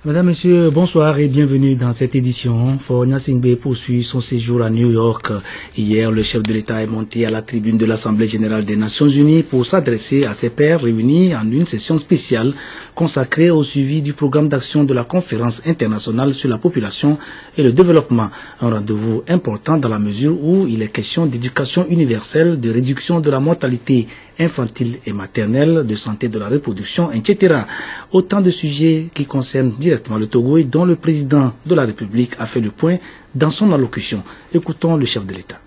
Mesdames, Messieurs, bonsoir et bienvenue dans cette édition. Faure Gnassingbé poursuit son séjour à New York. Hier, le chef de l'État est monté à la tribune de l'Assemblée générale des Nations unies pour s'adresser à ses pairs réunis en une session spéciale consacrée au suivi du programme d'action de la Conférence internationale sur la population et le développement. Un rendez-vous important dans la mesure où il est question d'éducation universelle, de réduction de la mortalité infantile et maternelle, de santé de la reproduction, etc. Autant de sujets qui concernent directement le Togo et dont le président de la République a fait le point dans son allocution. Écoutons le chef de l'État.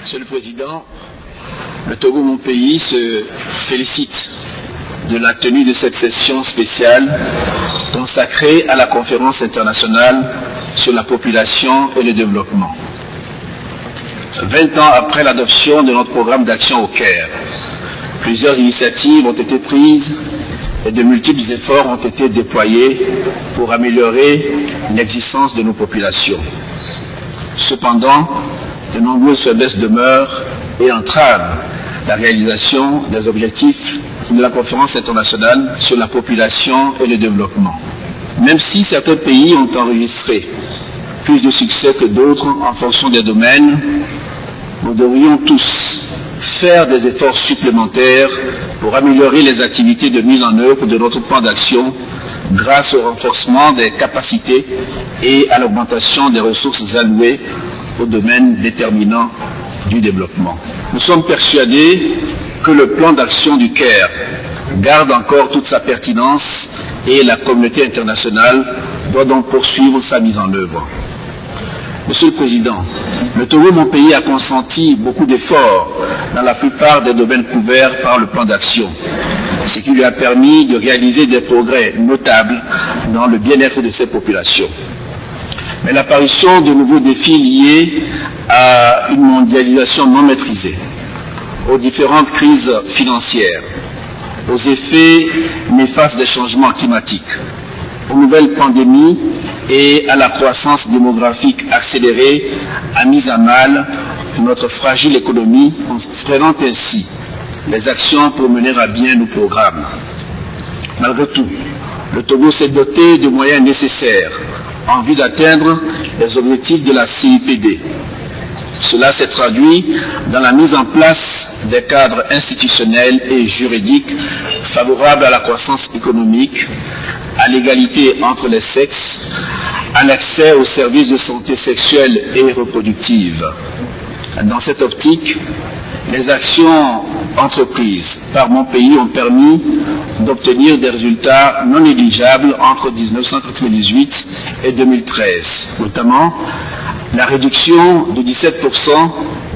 Monsieur le Président, le Togo, mon pays, se félicite de la tenue de cette session spéciale consacrée à la conférence internationale sur la population et le développement. 20 ans après l'adoption de notre programme d'action au Caire, plusieurs initiatives ont été prises et de multiples efforts ont été déployés pour améliorer l'existence de nos populations. Cependant, de nombreuses faiblesses demeurent et entravent la réalisation des objectifs de la conférence internationale sur la population et le développement. Même si certains pays ont enregistré plus de succès que d'autres en fonction des domaines, nous devrions tous faire des efforts supplémentaires pour améliorer les activités de mise en œuvre de notre plan d'action grâce au renforcement des capacités et à l'augmentation des ressources allouées aux domaines déterminants du développement. Nous sommes persuadés que le plan d'action du Caire garde encore toute sa pertinence et la communauté internationale doit donc poursuivre sa mise en œuvre. Monsieur le Président, le Togo, mon pays, a consenti beaucoup d'efforts dans la plupart des domaines couverts par le plan d'action, ce qui lui a permis de réaliser des progrès notables dans le bien-être de ses populations. Mais l'apparition de nouveaux défis liés à une mondialisation non maîtrisée, aux différentes crises financières, aux effets néfastes des changements climatiques, aux nouvelles pandémies et à la croissance démographique accélérée a mis à mal notre fragile économie, freinant ainsi les actions pour mener à bien nos programmes. Malgré tout, le Togo s'est doté de moyens nécessaires en vue d'atteindre les objectifs de la CIPD. Cela s'est traduit dans la mise en place des cadres institutionnels et juridiques favorables à la croissance économique, à l'égalité entre les sexes, à l'accès aux services de santé sexuelle et reproductive. Dans cette optique, les actions entreprises par mon pays ont permis d'obtenir des résultats non négligeables entre 1998 et 2013, notamment la réduction de 17%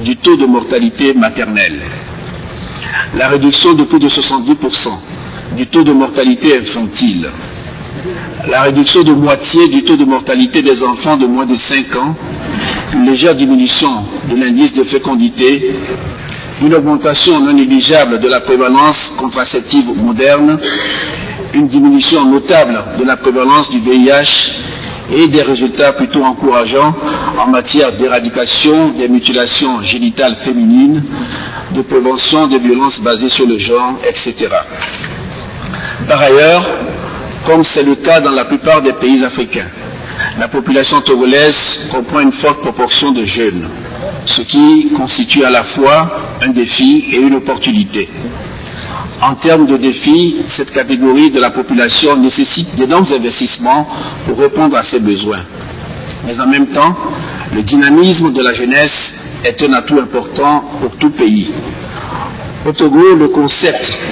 du taux de mortalité maternelle, la réduction de plus de 70% du taux de mortalité infantile, la réduction de moitié du taux de mortalité des enfants de moins de 5 ans, une légère diminution de l'indice de fécondité, une augmentation non négligeable de la prévalence contraceptive moderne, une diminution notable de la prévalence du VIH et des résultats plutôt encourageants en matière d'éradication des mutilations génitales féminines, de prévention des violences basées sur le genre, etc. Par ailleurs, comme c'est le cas dans la plupart des pays africains, la population togolaise comprend une forte proportion de jeunes, ce qui constitue à la fois un défi et une opportunité. En termes de défis, cette catégorie de la population nécessite d'énormes investissements pour répondre à ses besoins. Mais en même temps, le dynamisme de la jeunesse est un atout important pour tout pays. Au Togo, le concept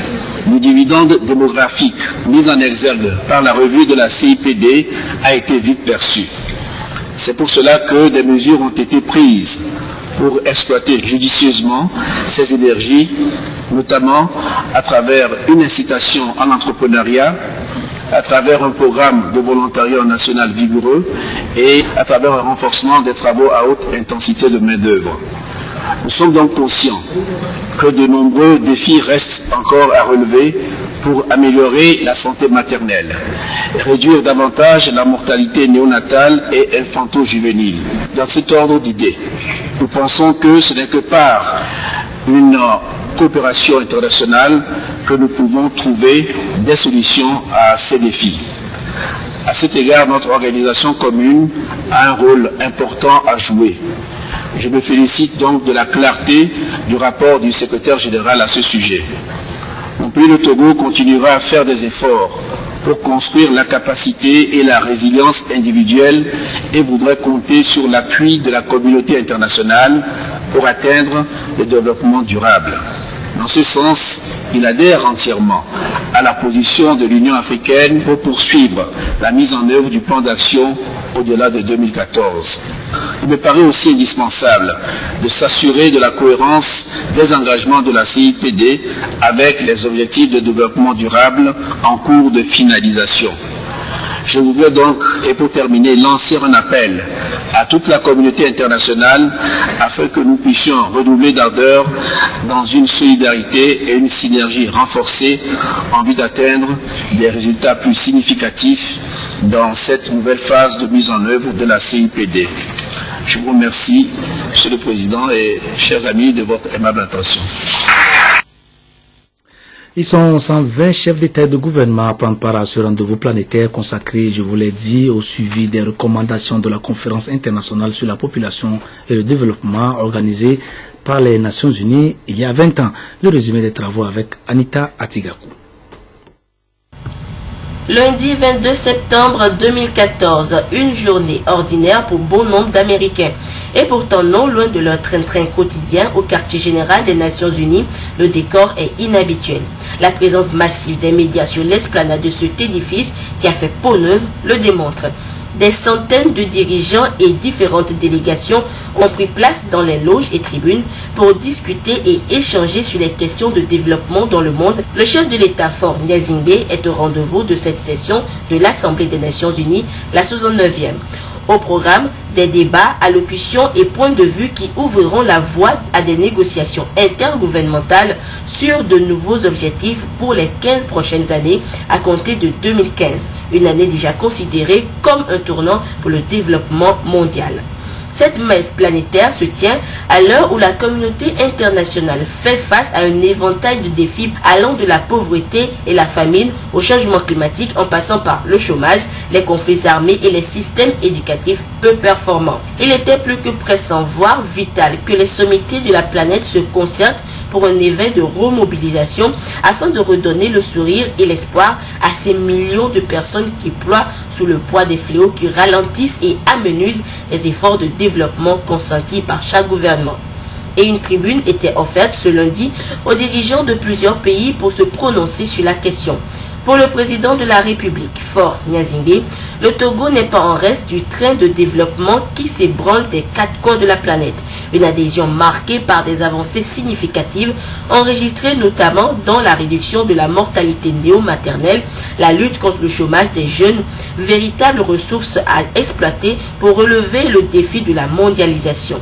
du dividende démographique mis en exergue par la revue de la CIPD a été vite perçu. C'est pour cela que des mesures ont été prises pour exploiter judicieusement ces énergies, notamment à travers une incitation à l'entrepreneuriat, à travers un programme de volontariat national vigoureux et à travers un renforcement des travaux à haute intensité de main-d'œuvre. Nous sommes donc conscients que de nombreux défis restent encore à relever pour améliorer la santé maternelle, réduire davantage la mortalité néonatale et infanto-juvénile. Dans cet ordre d'idées, nous pensons que ce n'est que par une coopération internationale que nous pouvons trouver des solutions à ces défis. À cet égard, notre organisation commune a un rôle important à jouer. Je me félicite donc de la clarté du rapport du secrétaire général à ce sujet. Mon pays, le Togo, continuera à faire des efforts pour construire la capacité et la résilience individuelle et voudrait compter sur l'appui de la communauté internationale pour atteindre le développement durable. Dans ce sens, il adhère entièrement à la position de l'Union africaine pour poursuivre la mise en œuvre du plan d'action au-delà de 2014. Il me paraît aussi indispensable de s'assurer de la cohérence des engagements de la CIPD avec les objectifs de développement durable en cours de finalisation. Je voudrais donc, et pour terminer, lancer un appel à toute la communauté internationale afin que nous puissions redoubler d'ardeur dans une solidarité et une synergie renforcée en vue d'atteindre des résultats plus significatifs dans cette nouvelle phase de mise en œuvre de la CIPD. Je vous remercie, Monsieur le Président et chers amis, de votre aimable attention. Ils sont 120 chefs d'État et de gouvernement à prendre part à ce rendez-vous planétaire consacré, je vous l'ai dit, au suivi des recommandations de la conférence internationale sur la population et le développement organisée par les Nations Unies il y a 20 ans. Le résumé des travaux avec Anita Atigakou. Lundi 22 septembre 2014, une journée ordinaire pour bon nombre d'Américains. Et pourtant non loin de leur train-train quotidien au quartier général des Nations Unies, le décor est inhabituel. La présence massive des médias sur l'esplanade de cet édifice qui a fait peau neuve le démontre. Des centaines de dirigeants et différentes délégations ont pris place dans les loges et tribunes pour discuter et échanger sur les questions de développement dans le monde. Le chef de l'État, Faure Gnassingbé, est au rendez-vous de cette session de l'Assemblée des Nations Unies, la 69e. Au programme, des débats, allocutions et points de vue qui ouvriront la voie à des négociations intergouvernementales sur de nouveaux objectifs pour les 15 prochaines années à compter de 2015, une année déjà considérée comme un tournant pour le développement mondial. Cette messe planétaire se tient à l'heure où la communauté internationale fait face à un éventail de défis allant de la pauvreté et la famine au changement climatique en passant par le chômage, les conflits armés et les systèmes éducatifs peu performants. Il était plus que pressant, voire vital, que les sommités de la planète se concertent pour un éveil de remobilisation afin de redonner le sourire et l'espoir à ces millions de personnes qui ploient sous le poids des fléaux qui ralentissent et amenuisent les efforts de développement consentis par chaque gouvernement. Et une tribune était offerte ce lundi aux dirigeants de plusieurs pays pour se prononcer sur la question. Pour le président de la République, Faure Gnassingbé, le Togo n'est pas en reste du train de développement qui s'ébranle des quatre coins de la planète. Une adhésion marquée par des avancées significatives enregistrées notamment dans la réduction de la mortalité néo-maternelle, la lutte contre le chômage des jeunes, véritables ressources à exploiter pour relever le défi de la mondialisation.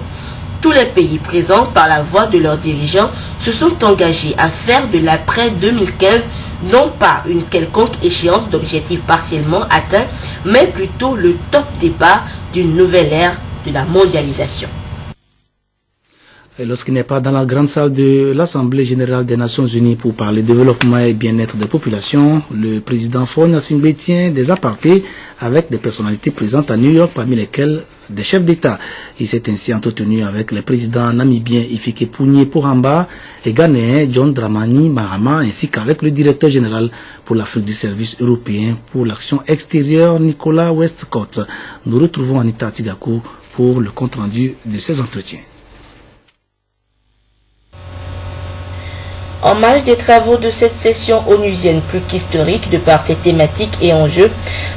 Tous les pays présents, par la voix de leurs dirigeants, se sont engagés à faire de l'après 2015 non pas une quelconque échéance d'objectifs partiellement atteints, mais plutôt le top départ d'une nouvelle ère de la mondialisation. Et lorsqu'il n'est pas dans la grande salle de l'Assemblée générale des Nations Unies pour parler développement et bien-être des populations, le président Faure Gnassingbé tient des apartés avec des personnalités présentes à New York, parmi lesquelles des chefs d'État. Il s'est ainsi entretenu avec les présidents namibiens Hifikepunye Pohamba et ghanéen John Dramani Mahama, ainsi qu'avec le directeur général pour l'Afrique du service européen pour l'action extérieure Nicolas Westcott. Nous retrouvons Anita Atigakou pour le compte-rendu de ces entretiens. En marge des travaux de cette session onusienne plus qu'historique de par ses thématiques et enjeux,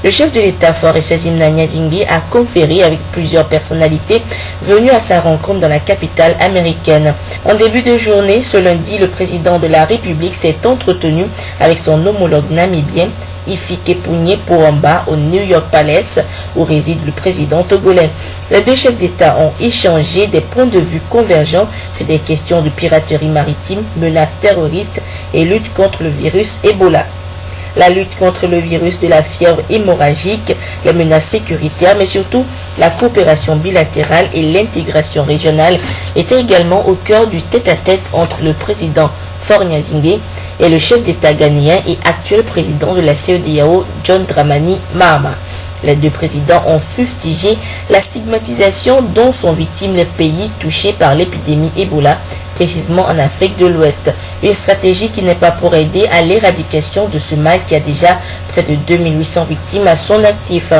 le chef de l'État Faure Gnassingbé a conféré avec plusieurs personnalités venues à sa rencontre dans la capitale américaine. En début de journée, ce lundi, le président de la République s'est entretenu avec son homologue namibien Hifikepunye Pohamba au New York Palace où réside le président togolais. Les deux chefs d'État ont échangé des points de vue convergents sur des questions de piraterie maritime, menaces terroristes et lutte contre le virus Ebola. la lutte contre le virus de la fièvre hémorragique, les menaces sécuritaires, mais surtout la coopération bilatérale et l'intégration régionale étaient également au cœur du tête-à-tête entre le président Faure Gnassingbe et le chef d'État ghanéen et actuel président de la CEDEAO, John Dramani Mahama. Les deux présidents ont fustigé la stigmatisation dont sont victimes les pays touchés par l'épidémie Ebola, précisément en Afrique de l'Ouest. Une stratégie qui n'est pas pour aider à l'éradication de ce mal qui a déjà près de 2800 victimes à son actif.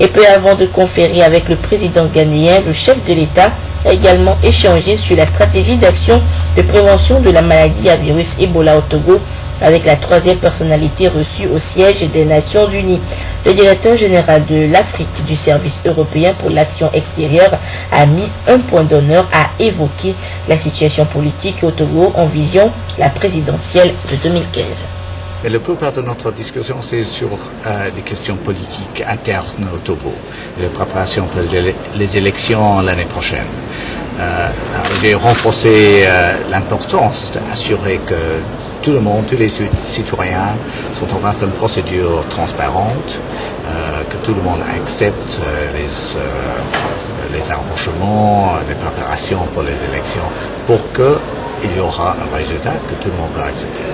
Et peu avant de conférer avec le président ghanéen, le chef de l'État a également échangé sur la stratégie d'action de prévention de la maladie à virus Ebola au Togo avec la troisième personnalité reçue au siège des Nations Unies. Le directeur général de l'Afrique du Service européen pour l'action extérieure a mis un point d'honneur à évoquer la situation politique au Togo en vision la présidentielle de 2015. Et la plupart de notre discussion, c'est sur des questions politiques internes au Togo, et la préparation pour les élections l'année prochaine. J'ai renforcé l'importance d'assurer que tout le monde, tous les citoyens sont en face d'une procédure transparente, que tout le monde accepte les arrangements, les préparations pour les élections, pour qu'il y aura un résultat que tout le monde peut accepter.